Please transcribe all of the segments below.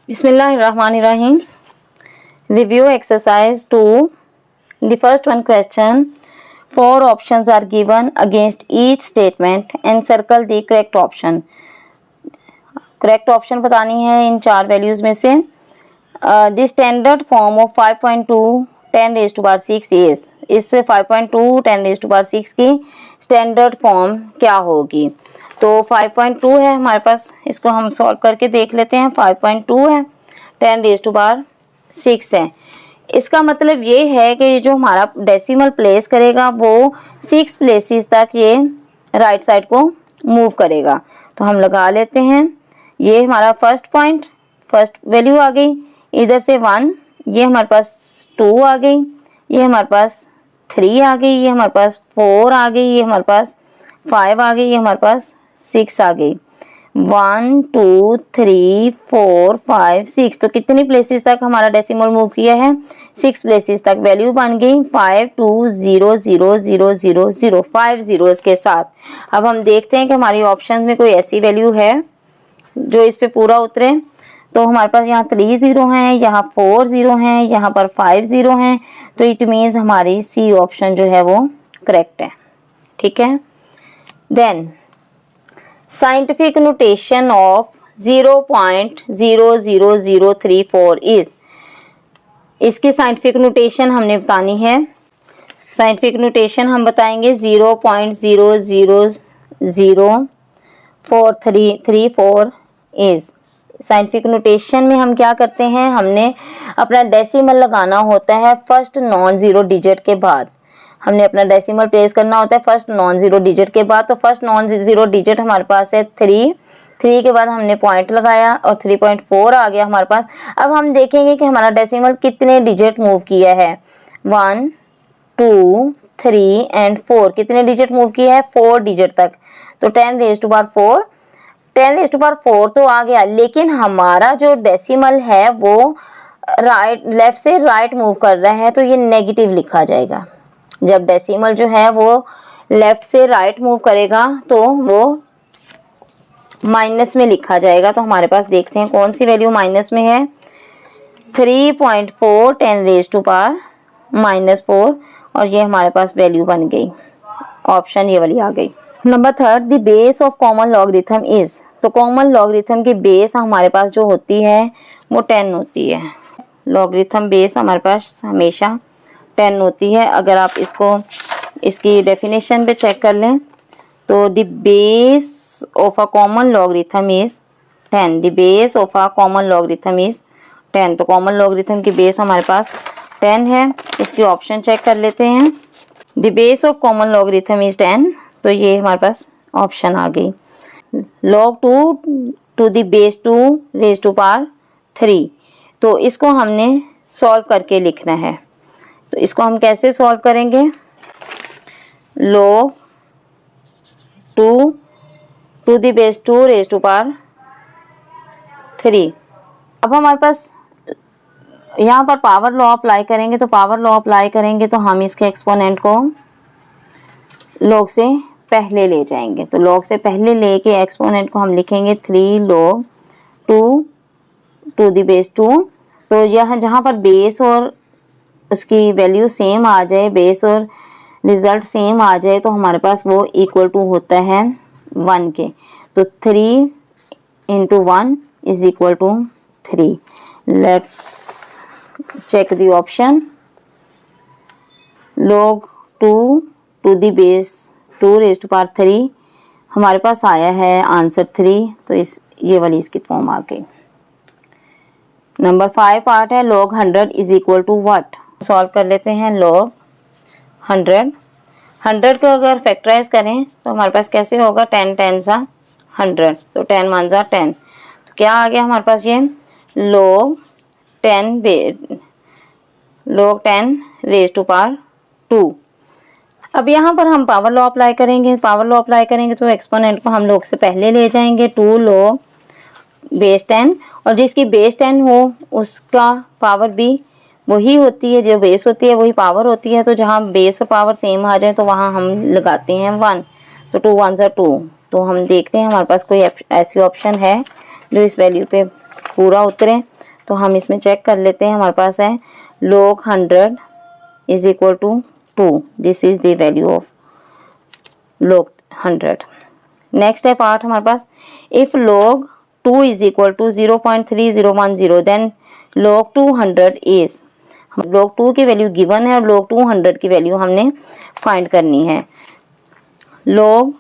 Bismillahirrahmanirrahim. Review exercise 2. The first one question. 4 options are given against each statement and circle the correct option. Correct option बतानी है इन 4 values में से. The standard form of 5.2 10⁻6 is. इस 5.2 10⁻6 की standard form क्या होगी? तो 5.2 है हमारे पास, इसको हम सॉल्व करके देख लेते हैं. 5.2 है, 10⁻6 है. इसका मतलब ये है कि जो हमारा डेसिमल प्लेस करेगा वो 6 प्लेसेस तक ये राइट साइड को मूव करेगा. तो हम लगा लेते हैं. ये हमारा फर्स्ट पॉइंट, फर्स्ट वैल्यू आ गई. इधर से 1, ये हमारे पास 2 आ गई, ये हमारे पास 3 आ गई, ये हमारे पास 4 आ गई, ये हमारे पास 5 आ गई, ये हमारे पास 6 आ गई. 1 2 3 4 5 6. तो कितनी प्लेसेस तक हमारा डेसिमल मूव किया है? 6 प्लेसेस तक. वैल्यू बन गई 5 2 0 0 0 0 0. 5 zeros के साथ. अब हम देखते हैं कि हमारी ऑप्शन में कोई ऐसी वैल्यू है जो इस पे पूरा उतरे. तो हमारे पास यहाँ 3 0 हैं, यहाँ 4 0 हैं, यहाँ पर 5 0 हैं. तो इट मीन्स हमारी सी ऑप्शन जो है वो करेक्ट है. ठीक है. Then scientific notation of 0.00034 is. इसकी साइंटिफिक नोटेशन हमने बतानी है. साइंटिफिक नोटेशन हम बताएंगे 0.0004334 इज. साइंटिफिक नोटेशन में हम क्या करते हैं, हमने अपना डेसिमल लगाना होता है फर्स्ट नॉन जीरो डिजिट के बाद. हमने अपना डेसिमल प्लेस करना होता है फर्स्ट नॉन जीरो डिजिट के बाद. तो फर्स्ट नॉन जीरो डिजिट हमारे पास है 3. 3 के बाद हमने पॉइंट लगाया और 3.4 आ गया हमारे पास. अब हम देखेंगे कि हमारा डेसिमल कितने डिजिट मूव किया है. 1 2 3 एंड 4. कितने डिजिट मूव किया है? 4 डिजिट तक. तो 10⁻4 10⁻4 तो आ गया, लेकिन हमारा जो डेसिमल है वो राइट लेफ्ट से राइट मूव कर रहा है. तो ये नेगेटिव लिखा जाएगा. जब डेसिमल जो है वो लेफ्ट से राइट मूव करेगा तो वो माइनस में लिखा जाएगा. तो हमारे पास देखते हैं कौन सी वैल्यू माइनस में है. 3.4 10⁻⁻4 और ये हमारे पास वैल्यू बन गई. ऑप्शन ये वाली आ गई. Number 3, the base of common logarithm is. तो कॉमन लॉगरिथम की बेस हमारे पास जो होती है वो 10 होती है. लॉगरिथम बेस हमारे पास हमेशा 10 होती है. अगर आप इसको इसकी डेफिनेशन पे चेक कर लें तो the base of a common logarithm is 10. The base of a common logarithm is 10. तो कॉमन लॉगरिथम की बेस हमारे पास 10 है. इसकी ऑप्शन चेक कर लेते हैं. The base of common logarithm is 10. तो ये हमारे पास ऑप्शन आ गई. log 2 to the base 2 raise to power 3. तो इसको हमने सॉल्व करके लिखना है. तो इसको हम कैसे सॉल्व करेंगे? log 2 to the base 2 raise to power 3. अब हमारे पास यहाँ पर पावर लॉ अप्लाई करेंगे. तो पावर लॉ अप्लाई करेंगे तो हम इसके एक्सपोनेंट को log से पहले ले जाएंगे. तो log से पहले लेके एक्सपोनेंट को हम लिखेंगे 3 log 2 टू द बेस 2. तो यह जहाँ पर बेस और उसकी वैल्यू सेम आ जाए, बेस और रिजल्ट सेम आ जाए, तो हमारे पास वो इक्वल टू होता है 1 के. तो 3 × 1 is equal to 3. Let's check the option. log 2 to the base 2 raise to power 3 हमारे पास आया है आंसर 3. तो ये वाली इसकी फॉर्म आ गई. नंबर 5 पार्ट है log 100 is equal to what. Solve कर लेते हैं. log 100 को अगर फैक्टराइज करें तो हमारे पास कैसे होगा? 10 10 100. तो 10 1 10. तो क्या आ गया हमारे पास? ये log 10 रेज़ टू पावर 2. अब यहाँ पर हम पावर लॉ अप्लाई करेंगे. पावर लॉ अप्लाई करेंगे तो एक्सपोनेंट को हम log से पहले ले जाएंगे. 2 log बेस 10 और जिसकी बेस 10 हो उसका पावर भी वही होती है, जो बेस होती है वही पावर होती है. तो जहाँ बेस और पावर सेम आ जाए तो वहाँ हम लगाते हैं 1. तो 2 1 2. तो हम देखते हैं हमारे पास कोई ऐसी ऑप्शन है जो इस वैल्यू पे पूरा उतरे. तो हम इसमें चेक कर लेते हैं। हमारे पास है log 100 is equal to 2, this is the value of log 100। Next है पार्ट हमारे पास, if log 2 is equal to 0.3010 then log 200 is, log 2 की वैल्यू गिवन है और log 200 की वैल्यू हमने फाइंड करनी है। log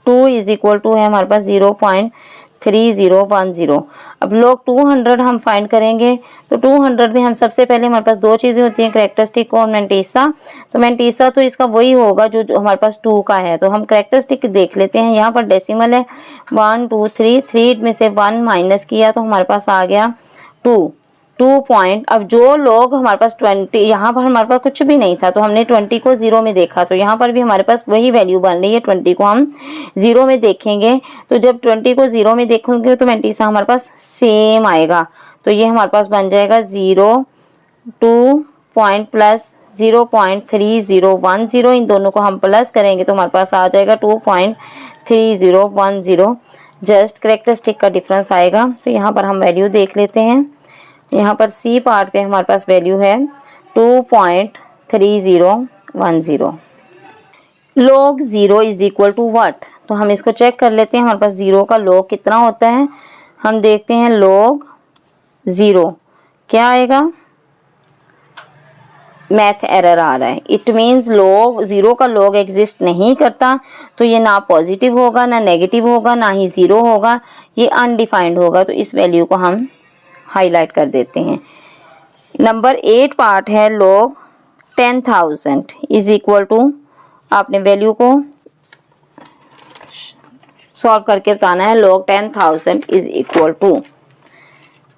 2 इज इक्वल टू है हमारे पास 0.3010। अब log 200 हम फाइंड करेंगे तो 200 में हम सबसे पहले, हमारे पास दो चीज़ें होती हैं, करेक्टरिस्टिक और मैंटीसा। तो मैंटीसा तो इसका वही होगा जो हमारे पास 2 का है। तो हम करेक्टरिस्टिक देख लेते हैं। यहाँ पर डेसिमल है 1 2 3, 3 में से 1 माइनस किया तो हमारे पास आ गया 2 पॉइंट। अब जो लोग हमारे पास 20, यहाँ पर हमारे पास कुछ भी नहीं था तो हमने 20 को 0 में देखा, तो यहाँ पर भी हमारे पास वही वैल्यू बन रही है। 20 को हम 0 में देखेंगे तो जब 20 को 0 में देखेंगे तो 20 हमारे पास सेम आएगा। तो ये हमारे पास बन जाएगा 0 2 पॉइंट प्लस 0.3010। इन दोनों को हम प्लस करेंगे तो हमारे पास आ जाएगा 2.3010। जस्ट करेक्टरिस्टिक का डिफरेंस आएगा। तो यहाँ पर हम वैल्यू देख लेते हैं। यहाँ पर सी पार्ट पे हमारे पास वैल्यू है 2.3010। log 0 is equal to what, तो हम इसको चेक कर लेते हैं। हमारे पास 0 का log कितना होता है, हम देखते हैं। log 0 क्या आएगा, मैथ एरर आ रहा है। इट मीन्स log 0 का log एग्जिस्ट नहीं करता, तो ये ना पॉजिटिव होगा ना नेगेटिव होगा ना ही 0 होगा, ये अनडिफाइंड होगा। तो इस वैल्यू को हम हाईलाइट कर देते हैं। नंबर 8 पार्ट है log 10,000 इज इक्वल टू, आपने वैल्यू को सॉल्व करके बताना है। log 10,000 इज इक्वल टू,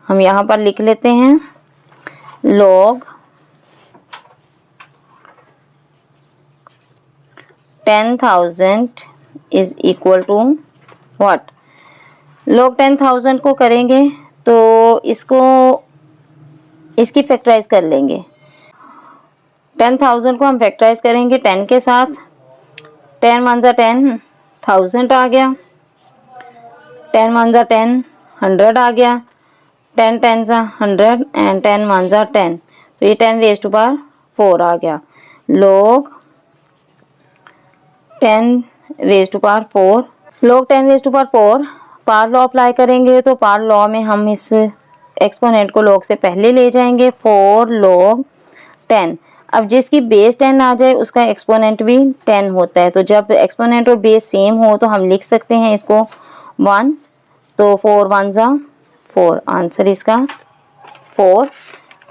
हम यहाँ पर लिख लेते हैं log 10,000 is equal to what. log 10,000 को करेंगे तो इसकी फैक्टराइज कर लेंगे। 10,000 को हम फैक्टराइज करेंगे 10 के साथ। 10 1 जा 10, 1000 आ गया। 10 1 जा 10, 100 आ गया। 10 10 जा 100 एंड 10 1 जा 10, तो ये 10 रेज़ टू पावर 4 आ गया। log 10 raise to power 4, log 10 raise to power 4 power law apply करेंगे तो पावर लॉ में हम इस एक्सपोनेंट को log से पहले ले जाएंगे। 4 log 10, अब जिसकी बेस 10 आ जाए उसका एक्सपोनेंट भी 10 होता है। तो जब एक्सपोनेंट और बेस सेम हो तो हम लिख सकते हैं इसको 1, तो 4 1 जा 4, आंसर इसका 4।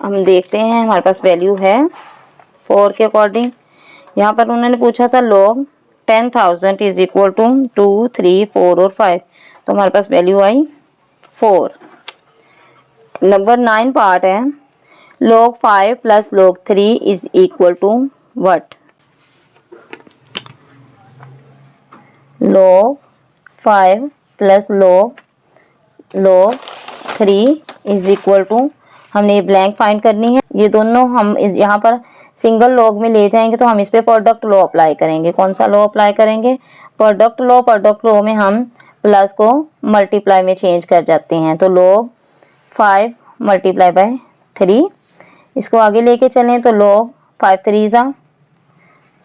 हम देखते हैं हमारे पास वैल्यू है 4 के अकॉर्डिंग। यहाँ पर उन्होंने पूछा था log 10,000 इज इक्वल टू 2 3 4 और 5, तो हमारे पास वैल्यू आई 4। नंबर 9 पार्ट है log 5 plus log 3 is equal to what. log 5 plus log 3 is equal to, हमने ये ब्लैंक फाइंड करनी है। ये दोनों हम यहाँ पर सिंगल log में ले जाएंगे तो हम इस पे प्रोडक्ट लॉ अप्लाई करेंगे। कौन सा लॉ अप्लाई करेंगे, प्रोडक्ट लॉ। प्रोडक्ट लॉ में हम प्लस को मल्टीप्लाई में चेंज कर जाते हैं। तो log 5 मल्टीप्लाई बाय 3, इसको आगे लेके चलें तो log 5 3 जा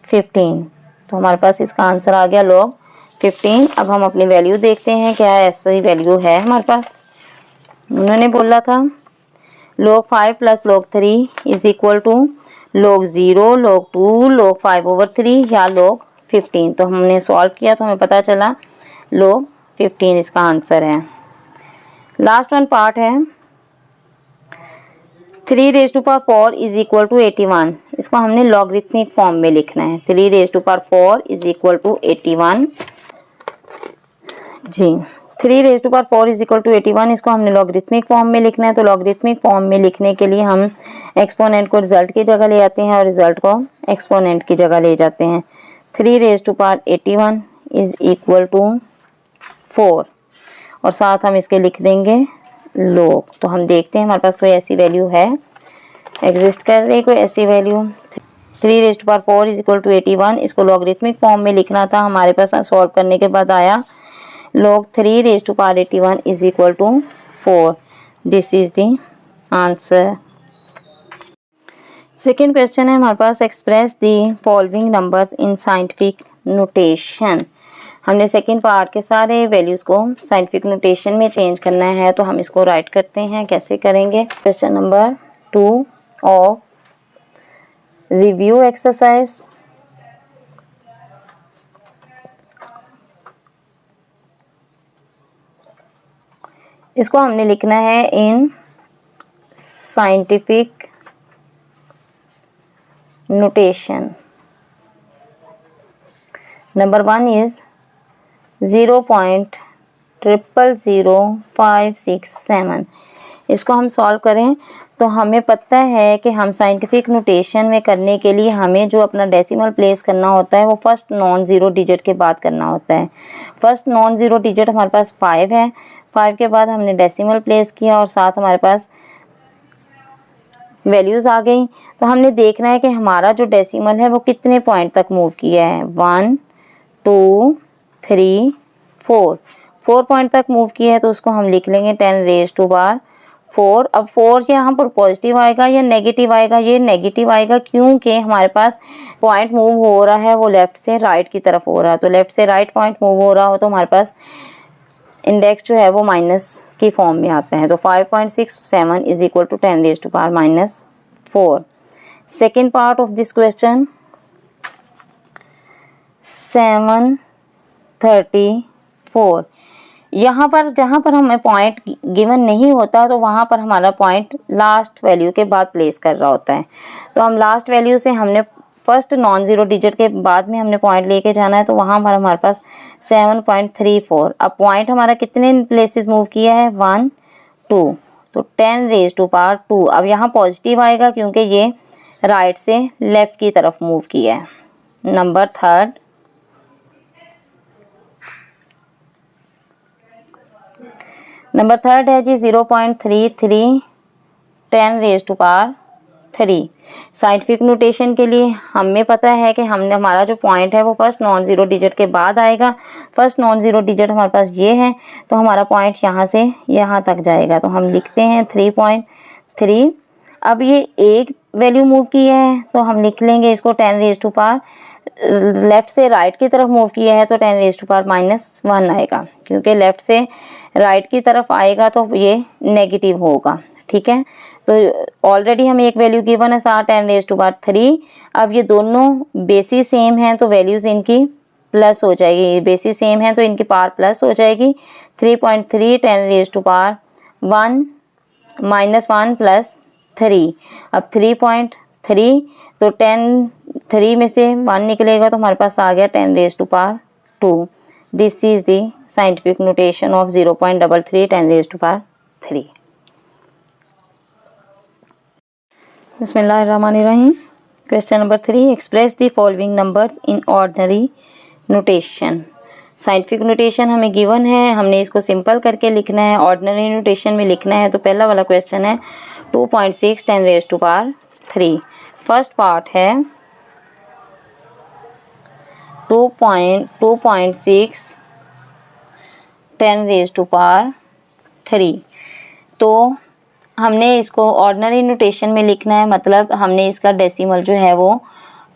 15, तो हमारे पास इसका आंसर आ गया log 15। अब हम अपनी वैल्यू देखते हैं क्या ऐसी वैल्यू है हमारे पास। उन्होंने बोला था log 5 plus log 3 is equal to log 0 log 2 log 5/3 या log 15। तो हमने सॉल्व किया तो हमें पता चला log 15 इसका आंसर है। लास्ट वन पार्ट है 3 raise to power 4 is equal to 81, इसको हमने लॉगरिथमिक फॉर्म में लिखना है। 3 raise to power 4 is equal to 81 जी। 3 raise to power 4 is equal to 81, इसको हमने लॉगरिथमिक फॉर्म में लिखना है। तो लॉगरिथमिक फॉर्म में लिखने के लिए हम एक्सपोनेंट को रिजल्ट की जगह ले आते हैं और रिजल्ट को एक्सपोनेंट की जगह ले जाते हैं। 3 raise to power 81 is equal to 4 और साथ हम इसके लिख देंगे log। तो हम देखते हैं हमारे पास कोई ऐसी वैल्यू है, एग्जिस्ट कर रही कोई ऐसी value. 3 raise to power 4 is equal to 81, इसको लॉगरिथमिक फॉर्म में लिखना था। हमारे पास सॉल्व करने के बाद आया log 3 raise to power 81 is equal to 4। This is the answer. Second question है हमारे पास, express the following numbers in scientific notation. हमने सेकेंड पार्ट के सारे वैल्यूज़ को साइंटिफिक नोटेशन में चेंज करना है, तो हम इसको राइट करते हैं। कैसे करेंगे? Question number 2 of review exercise. इसको हमने लिखना है इन साइंटिफिक नोटेशन। Number 1 is 0.000567। इसको हम सॉल्व करें तो हमें पता है कि हम साइंटिफिक नोटेशन में करने के लिए हमें जो अपना डेसिमल प्लेस करना होता है वो फर्स्ट नॉन ज़ीरो डिजिट के बाद करना होता है। फर्स्ट नॉन ज़ीरो डिजिट हमारे पास 5 है। 5 के बाद हमने डेसिमल प्लेस किया और साथ हमारे पास वैल्यूज़ आ गई। तो हमने देखना है कि हमारा जो डेसिमल है वो कितने पॉइंट तक मूव किया है। 1 2 3 4 4 पॉइंट तक मूव किया है, तो उसको हम लिख लेंगे 10⁻⁴। अब 4 यहाँ पर पॉजिटिव आएगा या नेगेटिव आएगा? ये नेगेटिव आएगा, क्योंकि हमारे पास पॉइंट मूव हो रहा है वो लेफ़्ट से राइट की तरफ हो रहा है। तो लेफ़्ट से राइट पॉइंट मूव हो रहा हो तो हमारे पास इंडेक्स जो है वो माइनस की फॉर्म में आता है। तो 5.67 is equal to 10⁻⁴। Second part of this question, 734। यहाँ पर जहाँ पर हमें पॉइंट गिवन नहीं होता तो वहाँ पर हमारा पॉइंट लास्ट वैल्यू के बाद प्लेस कर रहा होता है। तो हम लास्ट वैल्यू से हमने फर्स्ट नॉन ज़ीरो डिजिट के बाद में हमने पॉइंट लेके जाना है, तो वहाँ पर हमारे पास 7.34। अब पॉइंट हमारा कितने प्लेसेस मूव किया है? 1 2। तो 10⁻²। अब यहाँ पॉजिटिव आएगा क्योंकि ये राइट से लेफ़्ट की तरफ मूव किया है। नंबर थर्ड, है जी 0.33 10⁻3। साइंटिफिक नोटेशन के लिए हमें पता है कि हमने हमारा जो पॉइंट है वो फर्स्ट नॉन ज़ीरो डिजिट के बाद आएगा। फर्स्ट नॉन ज़ीरो डिजिट हमारे पास ये है, तो हमारा पॉइंट यहाँ से यहाँ तक जाएगा। तो हम लिखते हैं 3.3। अब ये एक वैल्यू मूव की है तो हम लिख लेंगे इसको 10⁻⁴। लेफ़्ट से राइट की तरफ मूव किया है तो 10⁻⁻⁻1 आएगा, क्योंकि लेफ़्ट से राइट की तरफ आएगा तो ये नेगेटिव होगा। ठीक है, तो ऑलरेडी हमें एक वैल्यू गिवन है 10⁻3। अब ये दोनों बेसिस सेम हैं तो वैल्यूज़ इनकी प्लस हो जाएगी। बेसिस सेम है तो इनकी पावर प्लस हो जाएगी। 3.3 10⁻1 -1 + 3। अब 3.3 तो 3 में से 1 निकलेगा तो हमारे पास आ गया 10⁻²। This is the scientific notation of 0.33 10⁻3। बिस्मिल्लाहिर्रहमानिर्रहीम। Question number 3, express the following numbers in ordinary notation. Scientific notation हमें गिवन है, हमने इसको सिंपल करके लिखना है, ऑर्डिनरी नोटेशन में लिखना है। तो पहला वाला क्वेश्चन है 2.6 10⁻3। फर्स्ट पार्ट है 2.6 10⁻3। तो हमने इसको ऑर्डिनरी नोटेशन में लिखना है, मतलब हमने इसका डेसिमल जो है वो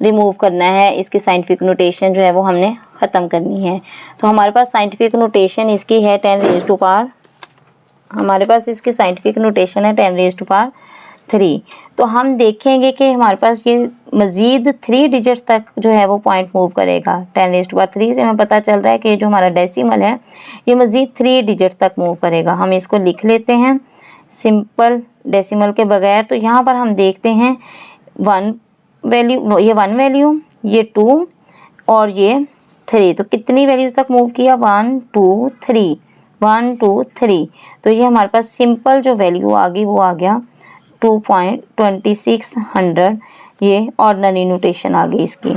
रिमूव करना है, इसकी साइंटिफिक नोटेशन जो है वो हमने ख़त्म करनी है। तो हमारे पास साइंटिफिक नोटेशन इसकी है 10⁻, हमारे पास इसकी साइंटिफिक नोटेशन है 10⁻3। तो हम देखेंगे कि हमारे पास ये मज़ीद 3 डिजिट्स तक जो है वो पॉइंट मूव करेगा। 10⁻3 से हमें पता चल रहा है कि जो हमारा डेसिमल है ये मज़ीद 3 डिजिट्स तक मूव करेगा। हम इसको लिख लेते हैं सिंपल डेसिमल के बगैर। तो यहाँ पर हम देखते हैं 1 वैल्यू, ये 1 वैल्यू, ये 2 और ये 3। तो कितनी वैल्यूज़ तक मूव किया? 1 2 3, 1 2 3। तो ये हमारे पास सिंपल जो वैल्यू आ गई वो आ गया 2.2600। ये ऑर्डिनरी नोटेशन आ गई इसकी।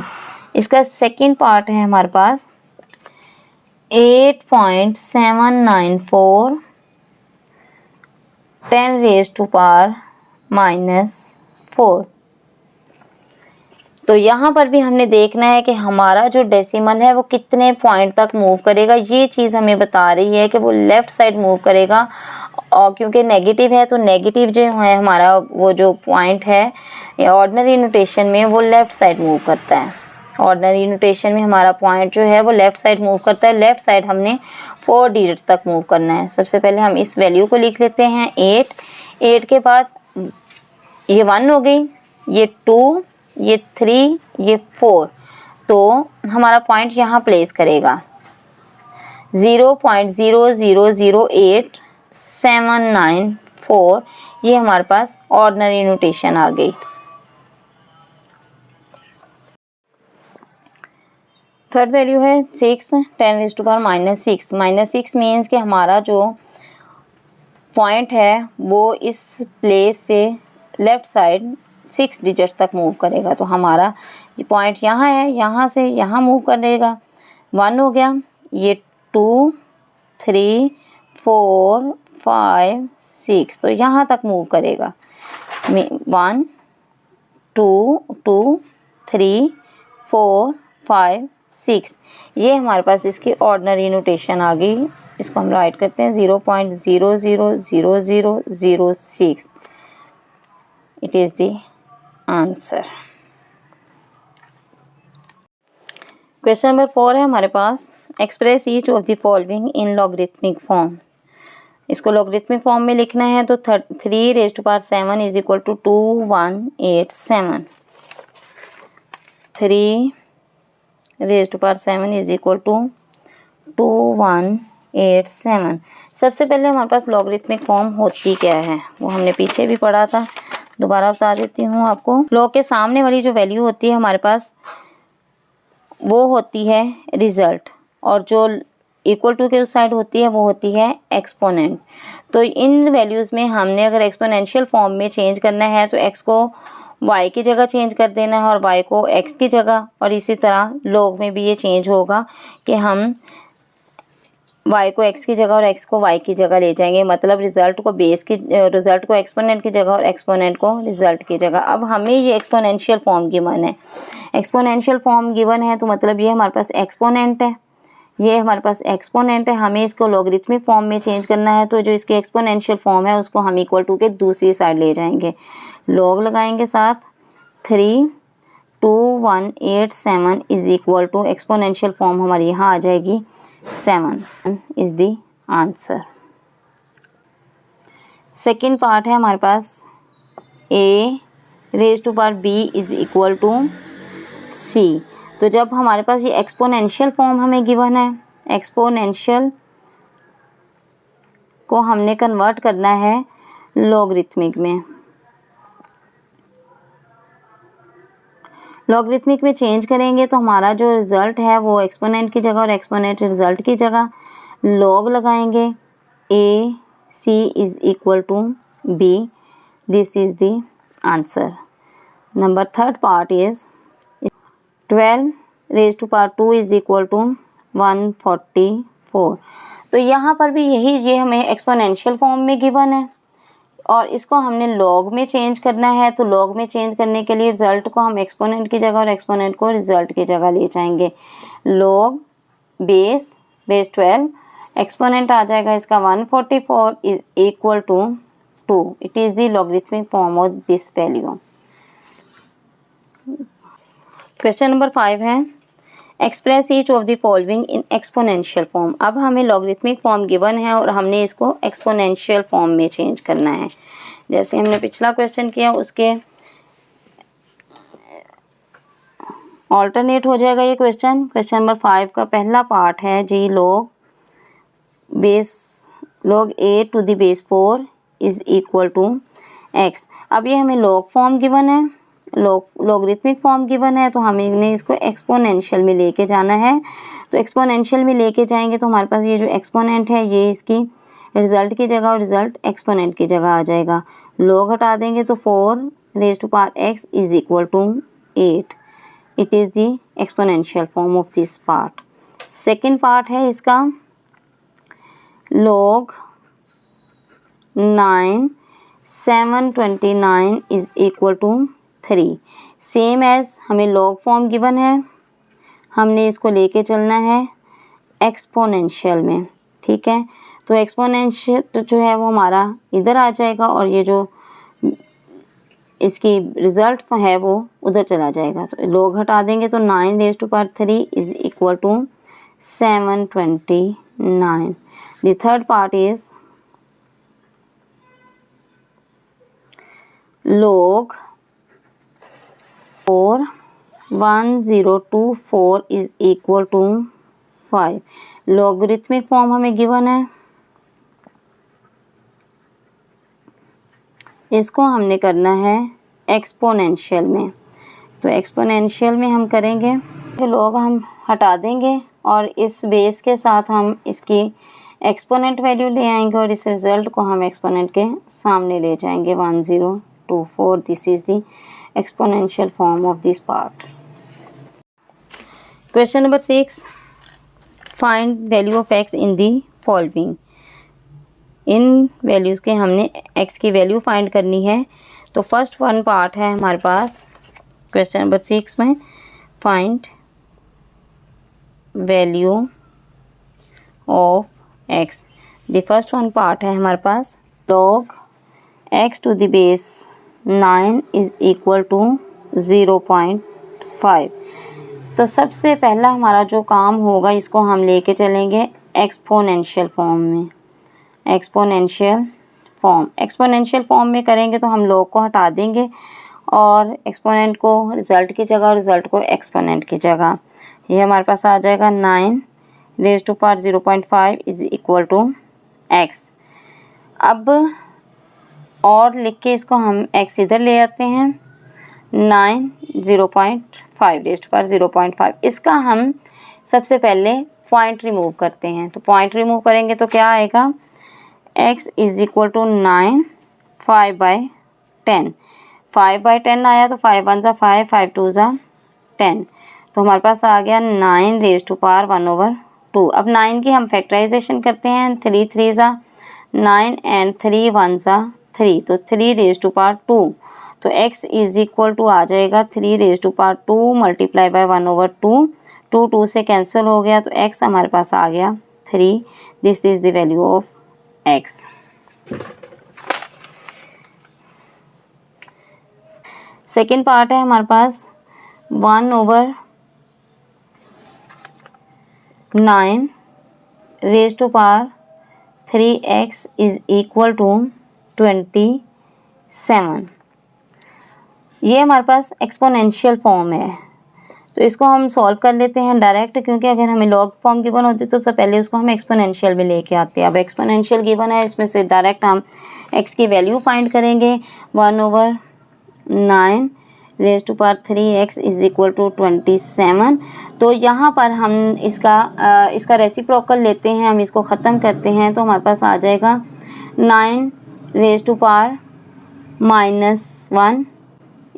इसका सेकंड पार्ट है हमारे पास 8.794 10⁻⁻4। तो यहाँ पर भी हमने देखना है कि हमारा जो डेसिमल है वो कितने पॉइंट तक मूव करेगा। ये चीज़ हमें बता रही है कि वो लेफ़्ट साइड मूव करेगा और क्योंकि नेगेटिव है तो नेगेटिव जो है हमारा वो जो पॉइंट है ऑर्डिनरी नोटेशन में वो लेफ़्ट साइड मूव करता है। ऑर्डिनरी नोटेशन में हमारा पॉइंट जो है वो लेफ़्ट साइड मूव करता है। लेफ़्ट साइड हमने 4 डिजिट्स तक मूव करना है। सबसे पहले हम इस वैल्यू को लिख लेते हैं 8। 8 के बाद ये 1 हो गई, ये 2, ये 3, ये 4। तो हमारा पॉइंट यहाँ प्लेस करेगा 0.0008794। ये हमारे पास ऑर्डिनरी नोटेशन आ गई। थर्ड वैल्यू है 6 10⁻⁻6। -6 मीन्स कि हमारा जो पॉइंट है वो इस प्लेस से लेफ़्ट साइड 6 डिजिट्स तक मूव करेगा। तो हमारा ये पॉइंट यहाँ है, यहाँ से यहाँ मूव करेगा। 1 हो गया, ये 2 3 4 5 6, तो यहाँ तक मूव करेगा। 1 2 2 3 4 5 6, ये हमारे पास इसकी ऑर्डिनरी नोटेशन आ गई। इसको हम राइट करते हैं 0.000006। It is the answer. Question number 4 है हमारे पास, express each of the following in logarithmic form. इसको लॉगरिथमिक फॉर्म में लिखना है तो 3⁻7 is equal to 2187। 3⁻7 is equal to 2187। सबसे पहले हमारे पास लॉगरिथमिक फॉर्म होती क्या है वो हमने पीछे भी पढ़ा था, दोबारा बता देती हूँ आपको। लॉग के सामने वाली जो वैल्यू होती है हमारे पास वो होती है रिजल्ट, और जो इक्वल टू के उस साइड होती है वो होती है एक्सपोनेंट। तो इन वैल्यूज़ में हमने अगर एक्सपोनेंशियल फॉर्म में चेंज करना है तो x को y की जगह चेंज कर देना है और y को x की जगह, और इसी तरह लॉग में भी ये चेंज होगा कि हम y को x की जगह और x को y की जगह ले जाएंगे। मतलब रिज़ल्ट को एक्सपोनेंट की जगह और एक्सपोनेंट को रिज़ल्ट की जगह। अब हमें ये एक्सपोनेंशियल फॉर्म गिवन है। एक्सपोनेंशियल फॉर्म गिवन है तो मतलब ये हमारे पास एक्सपोनेंट है, ये हमारे पास एक्सपोनेंट है। हमें इसको लॉगरिथमिक फॉर्म में चेंज करना है तो जो इसकी एक्सपोनेंशियल फॉर्म है उसको हम इक्वल टू के दूसरी साइड ले जाएंगे। लॉग लगाएंगे साथ 32187 is equal to exponential form हमारी यहाँ आ जाएगी 7 is the answer. Second part है हमारे पास a⁻b is equal to c। तो जब हमारे पास ये एक्सपोनेंशियल फॉर्म हमें गिवन है, एक्सपोनेंशियल को हमने कन्वर्ट करना है लॉगरिथमिक में। लॉगरिथमिक में चेंज करेंगे तो हमारा जो रिज़ल्ट है वो एक्सपोनेंट की जगह और एक्सपोनेंट रिज़ल्ट की जगह। लॉग लगाएंगे ac is equal to b। This is the answer. Number third part is 12⁻² is equal to 144। तो यहाँ पर भी ये हमें एक्सपोनेंशियल फॉर्म में गिवन है और इसको हमने लॉग में चेंज करना है। तो लॉग में चेंज करने के लिए रिज़ल्ट को हम एक्सपोनेंट की जगह और एक्सपोनेंट को रिज़ल्ट की जगह ले जाएंगे। लॉग बेस 12, एक्सपोनेंट आ जाएगा इसका 144 is equal to 2। It is the logarithmic form of this value. Question number 5 है, express each of the following in exponential form. अब हमें लॉगरिथमिक फॉर्म गिवन है और हमने इसको एक्सपोनेंशियल फॉर्म में चेंज करना है। जैसे हमने पिछला क्वेश्चन किया उसके ऑल्टरनेट हो जाएगा ये क्वेश्चन। क्वेश्चन नंबर 5 का पहला पार्ट है G log a to the base 4 is equal to x। अब ये हमें लॉग फॉर्म गिवन है, लॉगरिथमिक फॉर्म गिवन है, तो हमें इसको एक्सपोनेंशियल में लेके जाना है। तो एक्सपोनेंशियल में लेके जाएंगे तो हमारे पास ये जो एक्सपोनेंट है ये इसकी रिज़ल्ट की जगह और रिज़ल्ट एक्सपोनेंट की जगह आ जाएगा। लॉग हटा देंगे तो 4⁻x is equal to 8। It is the exponential form of this part. Second part है इसका log 9 729 is equal to 3। Same as हमें लॉग फॉर्म गिवन है, हमने इसको लेके चलना है एक्सपोनेंशियल में। ठीक है, तो एक्सपोनेंशियल जो है वो हमारा इधर आ जाएगा और ये जो इसकी रिजल्ट है वो उधर चला जाएगा। तो लोग हटा देंगे तो 9 raise to power 3 is equal to 729। The third part is log 41024 is equal to 5। Logarithmic form हमें गिवन है, इसको हमने करना है एक्सपोनेंशियल में। तो एक्सपोनेंशियल में हम करेंगे तो लोग हम हटा देंगे और इस बेस के साथ हम इसकी एक्सपोनेंट वैल्यू ले आएंगे और इस रिज़ल्ट को हम एक्सपोनेंट के सामने ले जाएंगे 1024। This is the exponential form of this part. Question number 6, find value of x in the following. In values के हमने x की वैल्यू फाइंड करनी है। तो फर्स्ट वन पार्ट है हमारे पास क्वेश्चन नंबर 6 में, find value of x। The first one part है हमारे पास log x to the base 9 is equal to 0.5। तो सबसे पहला हमारा जो काम होगा इसको हम लेके चलेंगे एक्सपोनेंशियल फॉर्म में। एक्सपोनेंशियल फॉर्म में करेंगे तो हम log को हटा देंगे और एक्सपोनेंट को रिज़ल्ट की जगह और रिज़ल्ट को एक्सपोनेंट की जगह। ये हमारे पास आ जाएगा 9 raise to power 0.5 is equal to x। अब और लिख के इसको हम x इधर ले आते हैं 9 0.5 रेज़ टू पावर 0.5। इसका हम सबसे पहले पॉइंट रिमूव करते हैं। तो पॉइंट रिमूव करेंगे तो क्या आएगा, x इज इक्वल टू 9 5/10। 5/10 आया तो 5 1 ज़ा 5, 5 2 ज़ा 10। तो हमारे पास आ गया 9 रेज़ टू पावर 1/2। अब 9 की हम फैक्टराइजेशन करते हैं, 3 3 ज़ा 9 एंड 3 1 ज़ा 3, तो 3 रेज़ टू पावर 2। तो x इज इक्वल टू आ जाएगा 3 raise to power 2 multiply by 1/2। 2 2 से कैंसिल हो गया तो x हमारे पास आ गया 3। This is the value of x। Second part है हमारे पास 1/9 raise to power 3x is equal to 27। ये हमारे पास एक्सपोनेंशियल फॉर्म है तो इसको हम सॉल्व कर लेते हैं डायरेक्ट, क्योंकि अगर हमें लॉग फॉर्म गिवन होती तो सबसे पहले उसको हम एक्सपोनेंशियल में लेके आते हैं। अब एक्सपोनेंशियल गिवन है, इसमें से डायरेक्ट हम x की वैल्यू फाइंड करेंगे। 1/9 raise to power 3x is equal to 27। तो यहाँ पर हम इसका रेसिप्रोकल लेते हैं, हम इसको ख़त्म करते हैं तो हमारे पास आ जाएगा 9 रेज़ टू पावर -1,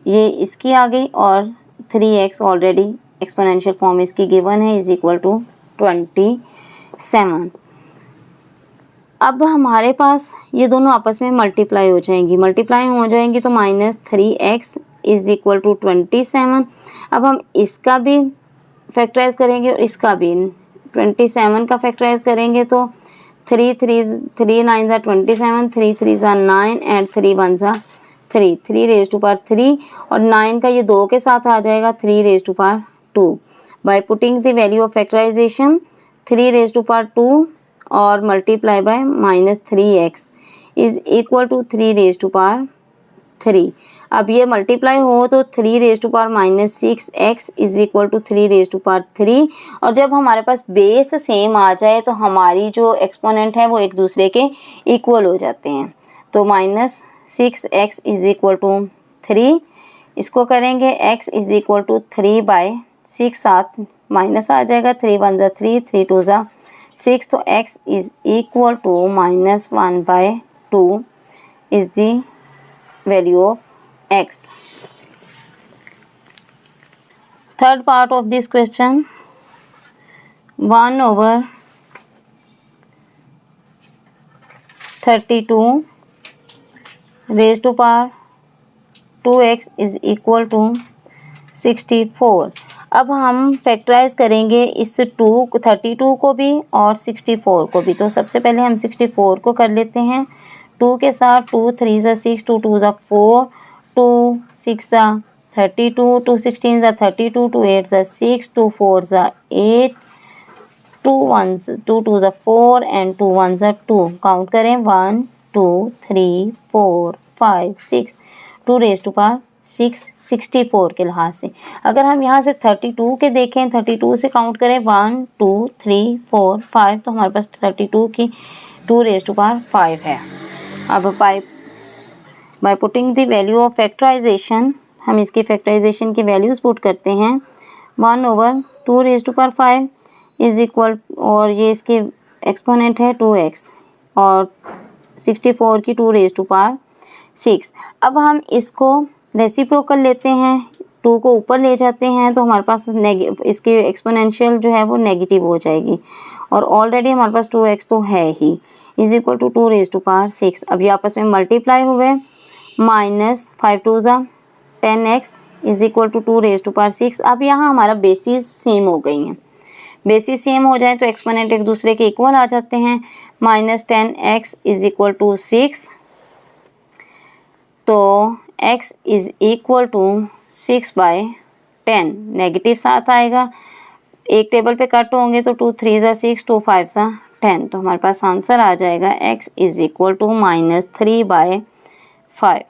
ये इसकी आ गई, और 3x ऑलरेडी एक्सपोनेंशियल फॉर्म इसकी गिवन है इज इक्वल टू 27। अब हमारे पास ये दोनों आपस में मल्टीप्लाई हो जाएंगी तो -3x इज इक्वल टू 27। अब हम इसका भी फैक्टराइज करेंगे और इसका भी 27 का फैक्टराइज करेंगे तो 3 9 ज़ा 27, 3 3 ज़ा 9 एंड 3 1 ज़ा 3, 3 रेज़ टू पावर 3 और 9 का ये 2 के साथ आ जाएगा 3 raise to power 2। By putting the value of factorisation 3 raise to power 2 और multiply by -3x is equal to 3 raise to power 3। अब ये मल्टीप्लाई हो तो 3 raise to power -6x is equal to 3 raise to power 3। और जब हमारे पास base same आ जाए तो हमारी जो एक्सपोनेंट है वो एक दूसरे के इक्वल हो जाते हैं। तो -6x इज इक्वल टू 3, इसको करेंगे x इज इक्वल टू 3/6, साथ माइनस आ जाएगा, 3 1 ज़ा 3, 3 2 ज़ा 6, तो x is equal to -1/2 is the value of x। Third part of this question 1/32 raise to power 2x is equal to 64। अब हम फैक्टराइज करेंगे इस 32 को भी और 64 को भी। तो सबसे पहले हम 64 को कर लेते हैं 2 के साथ। 2 3 ज़ा 6, 2 2 ज़ा 4, 2 6 ज़ा 32, 2 16 ज़ा 32, 2 8 ज़ा 6, 2 4 ज़ा 8, 2 2 ज़ा 4 एंड 2 1 ज़ा 2। काउंट करें 1 2 3 4 5 6, 2 रेज़ टू पावर 6 64 के लिहाज से। अगर हम यहाँ से 32 के देखें, 32 से काउंट करें 1 2 3 4 5, तो हमारे पास 32 की 2 रेज़ टू पावर 5 है। अब by putting the value of factorisation, हम इसके फैक्टराइजेशन की वैल्यूज़ पुट करते हैं। 1/2 raise to power 5 is equal, और ये इसके एक्सपोनेंट है 2x, और 64 की 2 रेज़ टू पावर 6। अब हम इसको रेसिप्रोकल लेते हैं, 2 को ऊपर ले जाते हैं, तो हमारे पास इसके एक्सपोनेंशियल जो है वो नेगेटिव हो जाएगी, और ऑलरेडी हमारे पास 2x तो है ही, is equal to 2 raise to power 6। अब ये आपस में मल्टीप्लाई हुए, माइनस 5 2 ज़ा 10x is equal to 2 raise to power 6। अब यहाँ हमारा बेसिस सेम हो गई हैं। बेसिस सेम हो जाए तो एक्सपोनेंट एक दूसरे के इक्वल आ जाते हैं। Minus 10x is equal to 6, तो x is equal to 6/10, negative साथ आएगा, एक टेबल पे कट होंगे तो 2 3 ज़ा 6, 2 5 ज़ा 10, तो हमारे पास आंसर आ जाएगा x इज इक्वल टू -3/5।